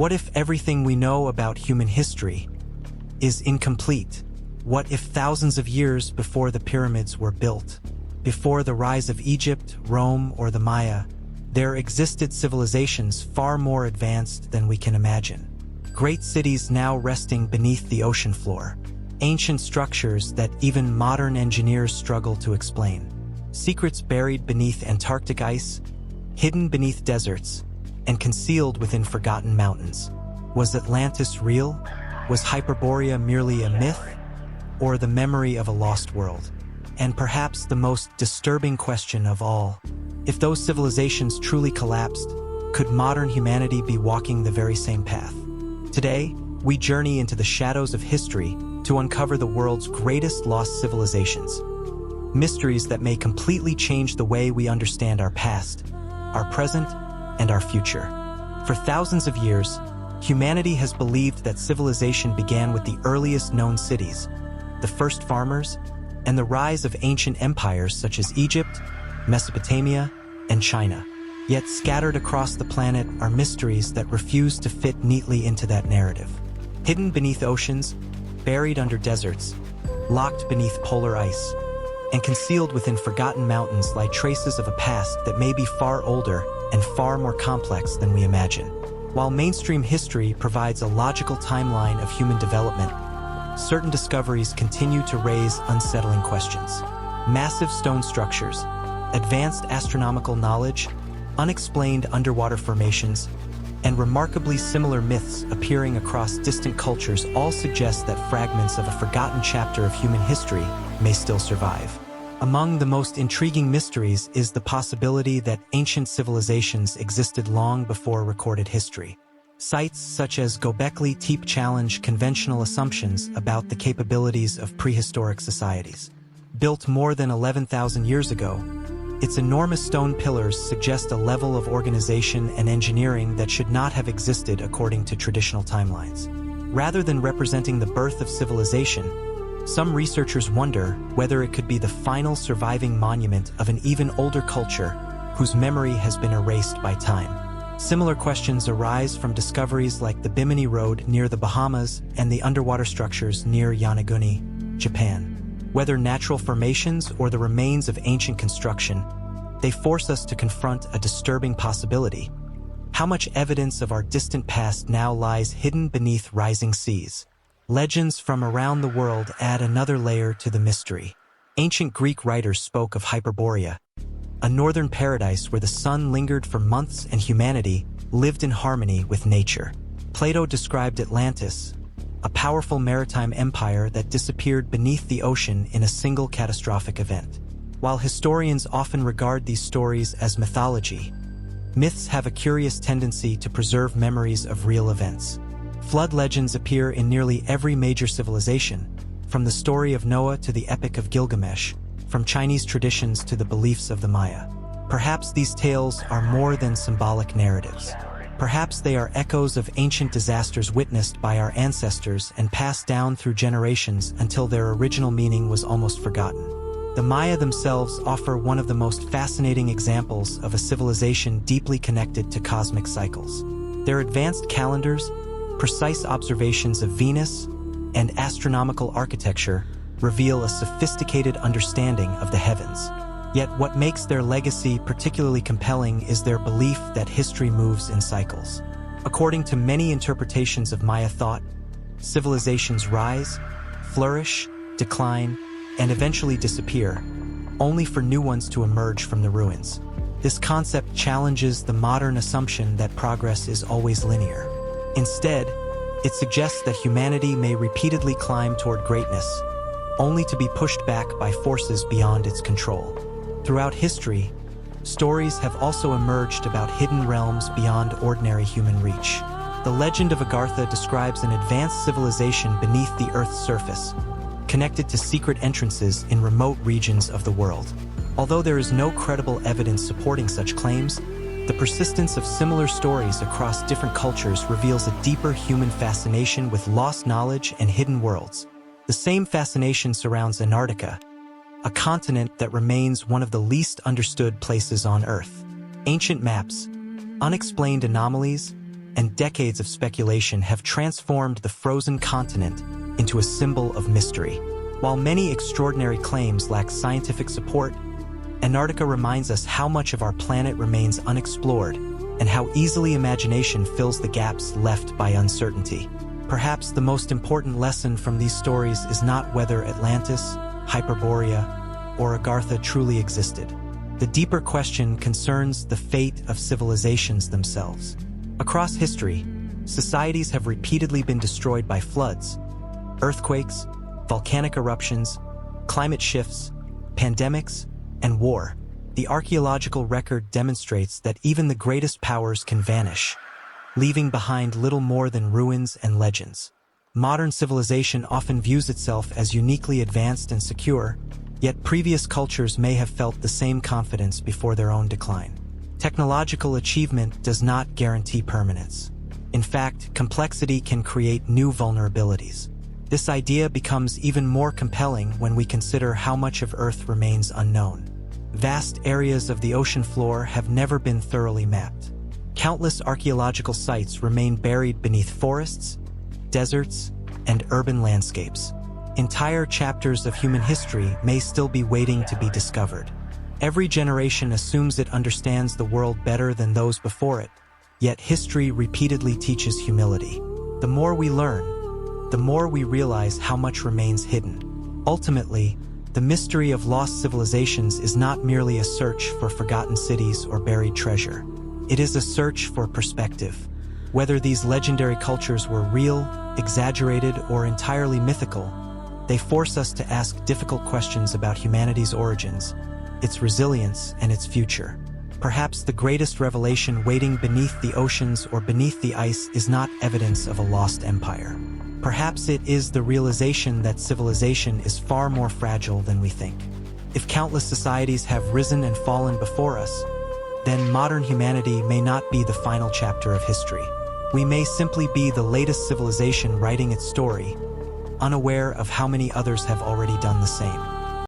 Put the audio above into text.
What if everything we know about human history is incomplete? What if thousands of years before the pyramids were built, before the rise of Egypt, Rome, or the Maya, there existed civilizations far more advanced than we can imagine? Great cities now resting beneath the ocean floor, ancient structures that even modern engineers struggle to explain, secrets buried beneath Antarctic ice, hidden beneath deserts, and concealed within forgotten mountains. Was Atlantis real? Was Hyperborea merely a myth, or the memory of a lost world? And perhaps the most disturbing question of all, if those civilizations truly collapsed, could modern humanity be walking the very same path? Today, we journey into the shadows of history to uncover the world's greatest lost civilizations, mysteries that may completely change the way we understand our past, our present, and our future. For thousands of years, humanity has believed that civilization began with the earliest known cities, the first farmers, and the rise of ancient empires such as Egypt, Mesopotamia, and China. Yet scattered across the planet are mysteries that refuse to fit neatly into that narrative. Hidden beneath oceans, buried under deserts, locked beneath polar ice, and concealed within forgotten mountains lie traces of a past that may be far older and far more complex than we imagine. While mainstream history provides a logical timeline of human development, certain discoveries continue to raise unsettling questions. Massive stone structures, advanced astronomical knowledge, unexplained underwater formations, and remarkably similar myths appearing across distant cultures all suggest that fragments of a forgotten chapter of human history may still survive. Among the most intriguing mysteries is the possibility that ancient civilizations existed long before recorded history. Sites such as Göbekli Tepe challenge conventional assumptions about the capabilities of prehistoric societies. Built more than 11,000 years ago, its enormous stone pillars suggest a level of organization and engineering that should not have existed according to traditional timelines. Rather than representing the birth of civilization, some researchers wonder whether it could be the final surviving monument of an even older culture whose memory has been erased by time. Similar questions arise from discoveries like the Bimini Road near the Bahamas and the underwater structures near Yonaguni, Japan. Whether natural formations or the remains of ancient construction, they force us to confront a disturbing possibility. How much evidence of our distant past now lies hidden beneath rising seas? Legends from around the world add another layer to the mystery. Ancient Greek writers spoke of Hyperborea, a northern paradise where the sun lingered for months and humanity lived in harmony with nature. Plato described Atlantis, a powerful maritime empire that disappeared beneath the ocean in a single catastrophic event. While historians often regard these stories as mythology, myths have a curious tendency to preserve memories of real events. Flood legends appear in nearly every major civilization, from the story of Noah to the Epic of Gilgamesh, from Chinese traditions to the beliefs of the Maya. Perhaps these tales are more than symbolic narratives. Perhaps they are echoes of ancient disasters witnessed by our ancestors and passed down through generations until their original meaning was almost forgotten. The Maya themselves offer one of the most fascinating examples of a civilization deeply connected to cosmic cycles. Their advanced calendars, precise observations of Venus, and astronomical architecture reveal a sophisticated understanding of the heavens. Yet what makes their legacy particularly compelling is their belief that history moves in cycles. According to many interpretations of Maya thought, civilizations rise, flourish, decline, and eventually disappear, only for new ones to emerge from the ruins. This concept challenges the modern assumption that progress is always linear. Instead, it suggests that humanity may repeatedly climb toward greatness, only to be pushed back by forces beyond its control. Throughout history, stories have also emerged about hidden realms beyond ordinary human reach. The legend of Agartha describes an advanced civilization beneath the Earth's surface, connected to secret entrances in remote regions of the world. Although there is no credible evidence supporting such claims, the persistence of similar stories across different cultures reveals a deeper human fascination with lost knowledge and hidden worlds. The same fascination surrounds Antarctica, a continent that remains one of the least understood places on Earth. Ancient maps, unexplained anomalies, and decades of speculation have transformed the frozen continent into a symbol of mystery. While many extraordinary claims lack scientific support, Antarctica reminds us how much of our planet remains unexplored and how easily imagination fills the gaps left by uncertainty. Perhaps the most important lesson from these stories is not whether Atlantis, Hyperborea, or Agartha truly existed. The deeper question concerns the fate of civilizations themselves. Across history, societies have repeatedly been destroyed by floods, earthquakes, volcanic eruptions, climate shifts, pandemics, and war. The archaeological record demonstrates that even the greatest powers can vanish, leaving behind little more than ruins and legends. Modern civilization often views itself as uniquely advanced and secure, yet previous cultures may have felt the same confidence before their own decline. Technological achievement does not guarantee permanence. In fact, complexity can create new vulnerabilities. This idea becomes even more compelling when we consider how much of Earth remains unknown. Vast areas of the ocean floor have never been thoroughly mapped. Countless archaeological sites remain buried beneath forests, deserts, and urban landscapes. Entire chapters of human history may still be waiting to be discovered. Every generation assumes it understands the world better than those before it, yet history repeatedly teaches humility. The more we learn, the more we realize how much remains hidden. Ultimately, the mystery of lost civilizations is not merely a search for forgotten cities or buried treasure. It is a search for perspective. Whether these legendary cultures were real, exaggerated, or entirely mythical, they force us to ask difficult questions about humanity's origins, its resilience, and its future. Perhaps the greatest revelation waiting beneath the oceans or beneath the ice is not evidence of a lost empire. Perhaps it is the realization that civilization is far more fragile than we think. If countless societies have risen and fallen before us, then modern humanity may not be the final chapter of history. We may simply be the latest civilization writing its story, unaware of how many others have already done the same.